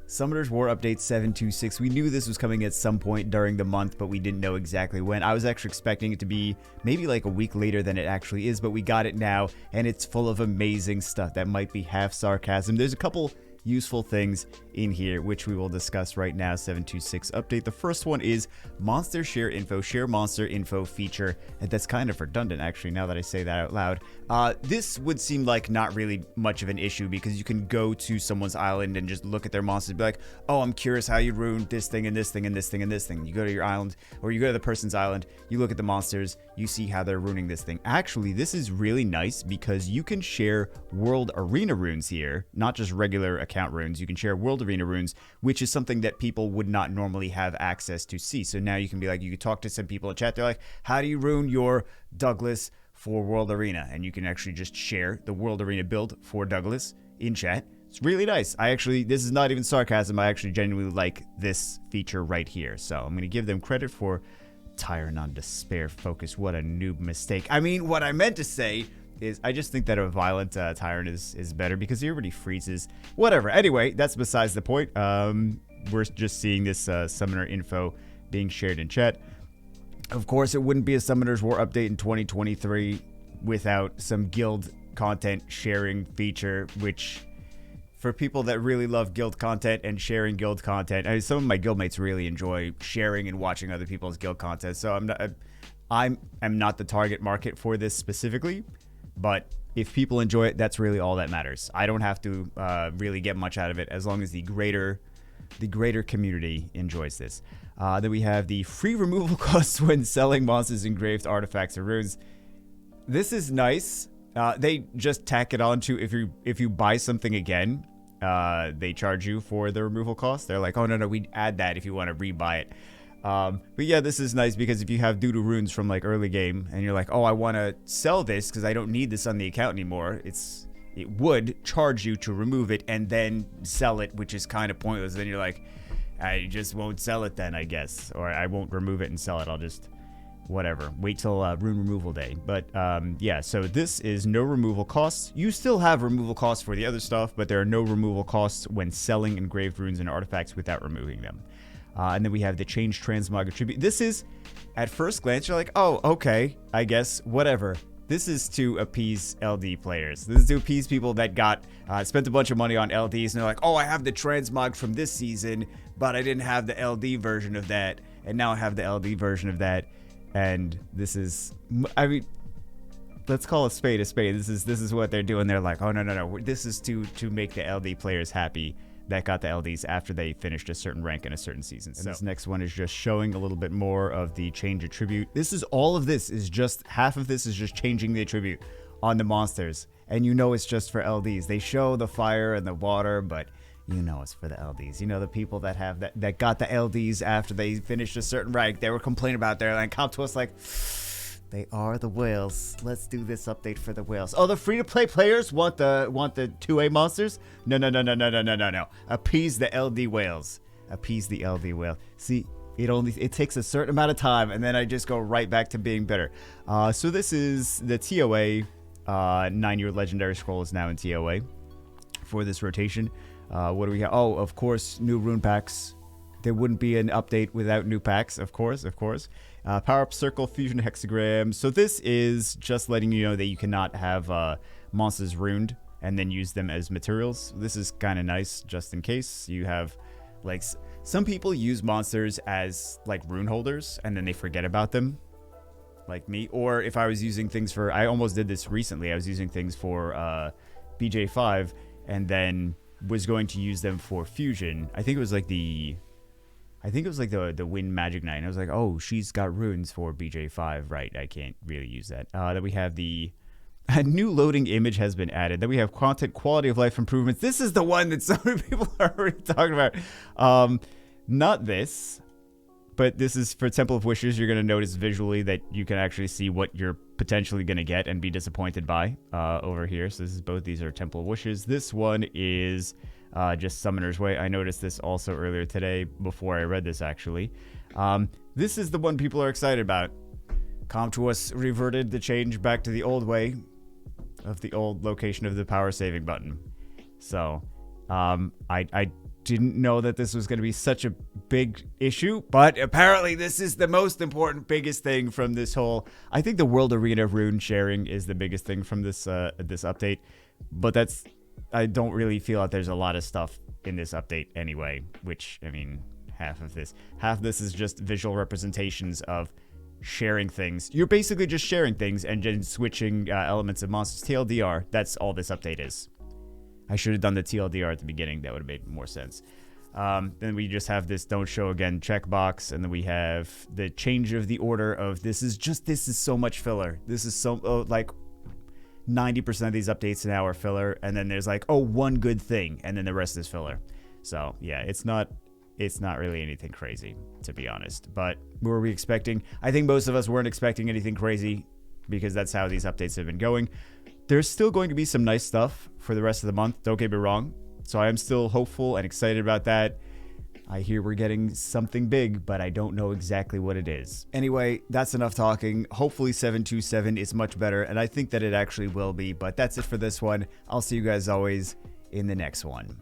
Summoners War Update 726. We knew this was coming at some point during the month, but we didn't know exactly when. I was actually expecting it to be maybe like a week later than it actually is, but we got it now, and it's full of amazing stuff that might be half sarcasm. There's a couple useful things in here, which we will discuss right now. 726 update. The first one is monster share info, share monster info feature. And that's kind of redundant, actually, now that I say that out loud. This would seem like not really much of an issue because you can go to someone's island and just look at their monsters and be like, oh, I'm curious how you ruined this thing and this thing and this thing and this thing. You go to your island, or you go to the person's island, you look at the monsters, you see how they're ruining this thing. Actually, this is really nice because you can share world arena runes here, not just regular account runes. You can share world arena runes, which is something that people would not normally have access to see. So now you can be like, you can talk to some people in chat. They're like, how do you ruin your Douglas for World Arena? And you can actually just share the World Arena build for Douglas in chat. It's really nice. This is not even sarcasm. I actually genuinely like this feature right here. So I'm going to give them credit for Tyrant on Despair Focus. What a noob mistake. I mean, what I meant to say is I just think that a violent Tyrant is better because he already freezes. Whatever. Anyway, that's besides the point. We're just seeing this summoner info being shared in chat. Of course, it wouldn't be a Summoners War update in 2023 without some guild content sharing feature, which for people that really love guild content and sharing guild content, I mean, some of my guildmates really enjoy sharing and watching other people's guild content. So I'm not the target market for this specifically, but if people enjoy it, that's really all that matters. I don't have to really get much out of it as long as the greater community enjoys this. Then we have the free removal costs when selling monsters, engraved artifacts, or runes. This is nice. They just tack it on to if you buy something again, they charge you for the removal cost. They're like, oh no, we add that if you want to rebuy it. But yeah, this is nice because if you have doo-doo runes from like early game and you're like, oh, I want to sell this because I don't need this on the account anymore, it would charge you to remove it and then sell it, which is kind of pointless. Then you're like, I just won't sell it then, I guess, or I won't remove it and sell it. I'll just whatever, wait till rune removal day. But yeah, so this is no removal costs. You still have removal costs for the other stuff, but there are no removal costs when selling engraved runes and artifacts without removing them. And then we have the change transmog attribute. This is, at first glance, you're like, oh, okay, I guess, whatever. This is to appease LD players. This is to appease people that got spent a bunch of money on LDs, and they're like, oh, I have the transmog from this season, but I didn't have the LD version of that, and now I have the LD version of that. And this is, I mean, let's call a spade a spade. This is what they're doing. They're like, oh, no. This is to make the LD players happy that got the LDs after they finished a certain rank in a certain season. So this next one is just showing a little bit more of the change attribute. All of this is just, half of this is just changing the attribute on the monsters. And you know it's just for LDs. They show the fire and the water, but you know it's for the LDs. You know, the people that have that got the LDs after they finished a certain rank, they were complaining about their and come to us like, they are the whales. Let's do this update for the whales. Oh, the free-to-play players want the 2A monsters? No. Appease the LD whales. Appease the LD whale. See, it takes a certain amount of time, and then I just go right back to being bitter. So this is the TOA 9-year legendary scroll is now in TOA for this rotation. What do we have? Oh, of course, new rune packs. There wouldn't be an update without new packs, of course. Power-up circle, fusion hexagram. So this is just letting you know that you cannot have monsters runed and then use them as materials. This is kind of nice, just in case you have, like, some people use monsters as like rune holders and then they forget about them, like me. Or if I was using things for, I almost did this recently. I was using things for BJ5 and then was going to use them for fusion. I think it was like the Wind Magic Knight. And I was like, oh, she's got runes for BJ5. Right, I can't really use that. Then we have a new loading image has been added. Then we have content quality of life improvements. This is the one that so many people are already talking about. Not this, but this is for Temple of Wishes. You're going to notice visually that you can actually see what you're potentially going to get and be disappointed by over here. So these are Temple of Wishes. This one is just Summoner's Way. I noticed this also earlier today before I read this, actually. This is the one people are excited about. Com to us reverted the change back to the old way of the old location of the power saving button. So I didn't know that this was going to be such a big issue, but apparently this is the most important, biggest thing from this whole... I think the World Arena rune sharing is the biggest thing from this this update, but that's... I don't really feel that there's a lot of stuff in this update anyway, which, I mean, half of this is just visual representations of sharing things. You're basically just sharing things and then switching elements of monsters. TLDR, that's all this update is. I should have done the TLDR at the beginning. That would have made more sense. Then we just have this don't show again checkbox, and then we have the change of the order of this is so much filler. This is so like 90% of these updates now are filler, and then there's like, oh, one good thing, and then the rest is filler. So yeah, it's not really anything crazy, to be honest. But what were we expecting? I think most of us weren't expecting anything crazy because that's how these updates have been going. There's still going to be some nice stuff for the rest of the month, don't get me wrong. So I am still hopeful and excited about that. I hear we're getting something big, but I don't know exactly what it is. Anyway, that's enough talking. Hopefully 727 is much better, and I think that it actually will be. But that's it for this one. I'll see you guys always in the next one.